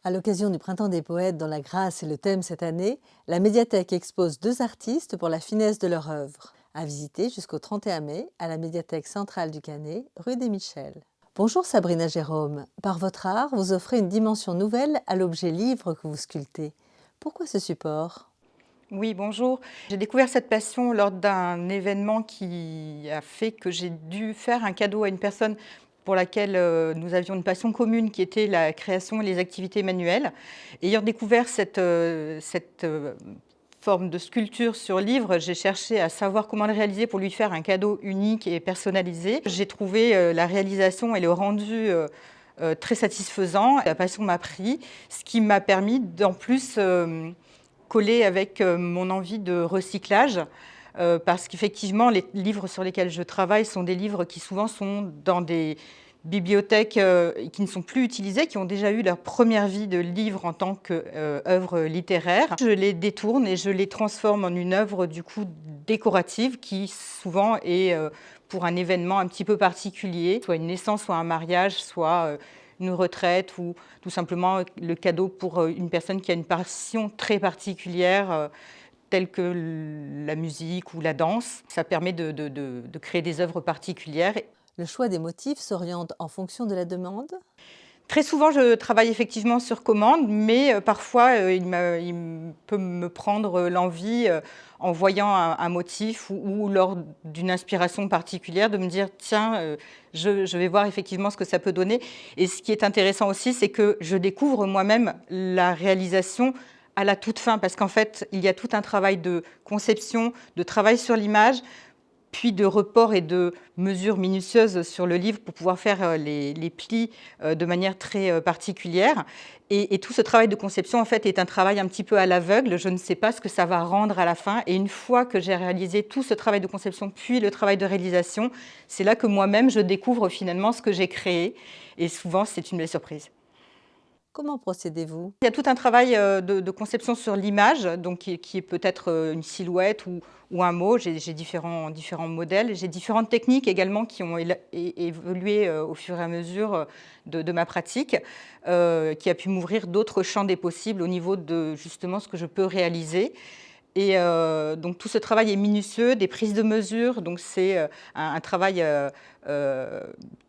À l'occasion du Printemps des poètes dont la grâce est le thème cette année, la médiathèque expose 2 artistes pour la finesse de leur œuvre. À visiter jusqu'au 31 mai à la médiathèque centrale du Canet, rue des Michels. Bonjour Sabrina Jérôme. Par votre art, vous offrez une dimension nouvelle à l'objet livre que vous sculptez. Pourquoi ce support ? Oui, bonjour. J'ai découvert cette passion lors d'un événement qui a fait que j'ai dû faire un cadeau à une personne pour laquelle nous avions une passion commune qui était la création et les activités manuelles. Ayant découvert cette forme de sculpture sur livre, j'ai cherché à savoir comment le réaliser pour lui faire un cadeau unique et personnalisé. J'ai trouvé la réalisation et le rendu très satisfaisant. La passion m'a pris, ce qui m'a permis d'en plus coller avec mon envie de recyclage, parce qu'effectivement, les livres sur lesquels je travaille sont des livres qui souvent sont dans des bibliothèques qui ne sont plus utilisées, qui ont déjà eu leur première vie de livre en tant qu'œuvre littéraire. Je les détourne et je les transforme en une œuvre du coup décorative qui souvent est pour un événement un petit peu particulier, soit une naissance, soit un mariage, soit une retraite ou tout simplement le cadeau pour une personne qui a une passion très particulière, telle que la musique ou la danse. Ça permet de créer des œuvres particulières. Le choix des motifs s'oriente en fonction de la demande ? Très souvent, je travaille effectivement sur commande, mais parfois, il peut me prendre l'envie, en voyant un motif ou lors d'une inspiration particulière, de me dire: «Tiens, je vais voir effectivement ce que ça peut donner» et ce qui est intéressant aussi, c'est que je découvre moi-même la réalisation à la toute fin parce qu'en fait, il y a tout un travail de conception, de travail sur l'image, puis de report et de mesures minutieuses sur le livre pour pouvoir faire les plis de manière très particulière. Et tout ce travail de conception, en fait, est un travail un petit peu à l'aveugle. Je ne sais pas ce que ça va rendre à la fin. Et une fois que j'ai réalisé tout ce travail de conception, puis le travail de réalisation, c'est là que moi-même, je découvre finalement ce que j'ai créé. Et souvent, c'est une belle surprise. Comment procédez-vous ? Il y a tout un travail de conception sur l'image, donc qui est peut-être une silhouette ou un mot. J'ai différents modèles. J'ai différentes techniques également qui ont évolué au fur et à mesure de ma pratique, qui a pu m'ouvrir d'autres champs des possibles au niveau de justement ce que je peux réaliser. Et donc tout ce travail est minutieux, des prises de mesure, donc c'est un travail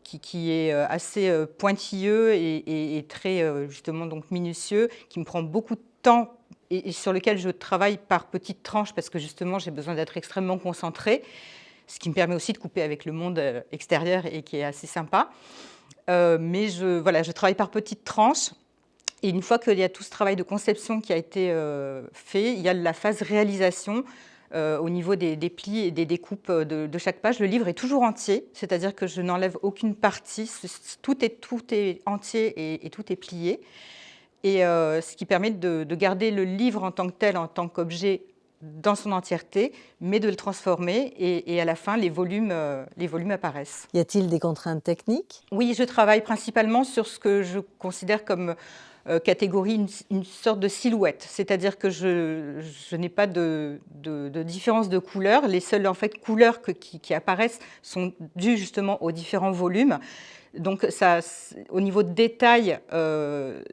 qui est assez pointilleux et très justement donc minutieux, qui me prend beaucoup de temps et sur lequel je travaille par petites tranches parce que justement j'ai besoin d'être extrêmement concentrée, ce qui me permet aussi de couper avec le monde extérieur et qui est assez sympa. Mais je travaille par petites tranches. Et une fois qu'il y a tout ce travail de conception qui a été fait, il y a la phase réalisation au niveau des plis et des découpes de chaque page. Le livre est toujours entier, c'est-à-dire que je n'enlève aucune partie. Tout est entier et tout est plié. Et ce qui permet de garder le livre en tant que tel, en tant qu'objet dans son entièreté, mais de le transformer. Et à la fin, les volumes apparaissent. Y a-t-il des contraintes techniques ? Oui, je travaille principalement sur ce que je considère comme catégorie une sorte de silhouette, c'est-à-dire que je n'ai pas de différence de couleur. Les seules en fait couleurs qui apparaissent sont dues justement aux différents volumes. Donc ça, au niveau de détail,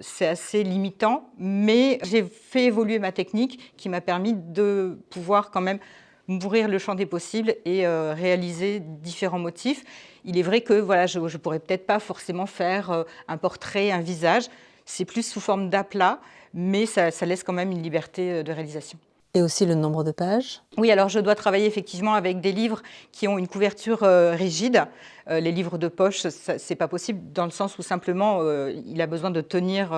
c'est assez limitant, mais j'ai fait évoluer ma technique qui m'a permis de pouvoir quand même m'ouvrir le champ des possibles et réaliser différents motifs. Il est vrai que voilà, je ne pourrais peut-être pas forcément faire un portrait, un visage. C'est plus sous forme d'aplat, mais ça laisse quand même une liberté de réalisation. Et aussi le nombre de pages ? Oui, alors je dois travailler effectivement avec des livres qui ont une couverture rigide. Les livres de poche, c'est pas possible dans le sens où simplement il a besoin de tenir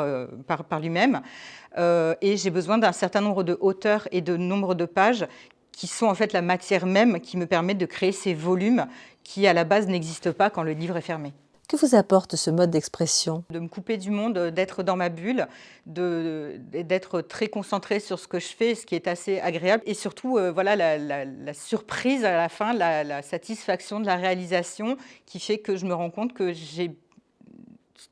par lui-même. Et j'ai besoin d'un certain nombre de hauteurs et de nombre de pages qui sont en fait la matière même qui me permet de créer ces volumes qui à la base n'existent pas quand le livre est fermé. Que vous apporte ce mode d'expression ? De me couper du monde, d'être dans ma bulle, d'être très concentrée sur ce que je fais, ce qui est assez agréable. Et surtout, voilà, la surprise à la fin, la satisfaction de la réalisation qui fait que je me rends compte que j'ai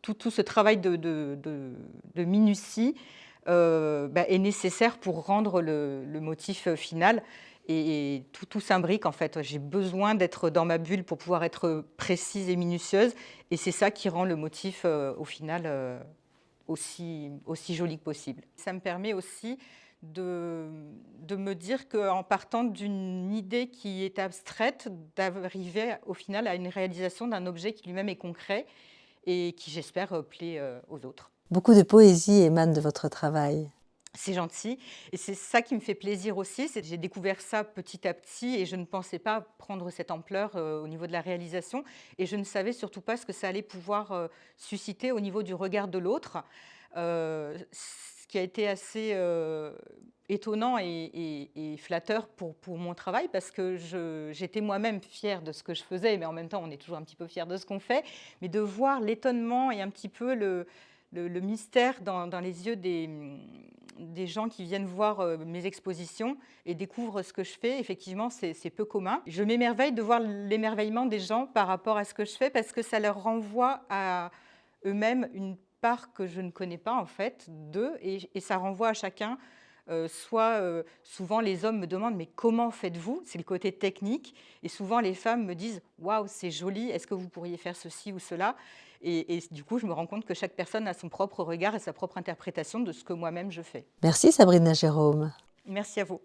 tout ce travail de minutie est nécessaire pour rendre le motif final. Et tout s'imbrique en fait. J'ai besoin d'être dans ma bulle pour pouvoir être précise et minutieuse. Et c'est ça qui rend le motif au final aussi joli que possible. Ça me permet aussi de me dire qu'en partant d'une idée qui est abstraite, d'arriver au final à une réalisation d'un objet qui lui-même est concret et qui, j'espère, plaît aux autres. Beaucoup de poésie émane de votre travail. C'est gentil et c'est ça qui me fait plaisir aussi, c'est que j'ai découvert ça petit à petit et je ne pensais pas prendre cette ampleur, au niveau de la réalisation et je ne savais surtout pas ce que ça allait pouvoir, susciter au niveau du regard de l'autre. Ce qui a été assez, étonnant et flatteur pour mon travail parce que j'étais moi-même fière de ce que je faisais, mais en même temps, on est toujours un petit peu fier de ce qu'on fait. Mais de voir l'étonnement et un petit peu le mystère dans les yeux des gens qui viennent voir mes expositions et découvrent ce que je fais, effectivement, c'est peu commun. Je m'émerveille de voir l'émerveillement des gens par rapport à ce que je fais parce que ça leur renvoie à eux-mêmes une part que je ne connais pas en fait d'eux et ça renvoie à chacun. Souvent les hommes me demandent mais comment faites-vous? C'est le côté technique et souvent les femmes me disent waouh c'est joli, est-ce que vous pourriez faire ceci ou cela? Et du coup je me rends compte que chaque personne a son propre regard et sa propre interprétation de ce que moi-même je fais. Merci Sabrina Jérôme. Merci à vous.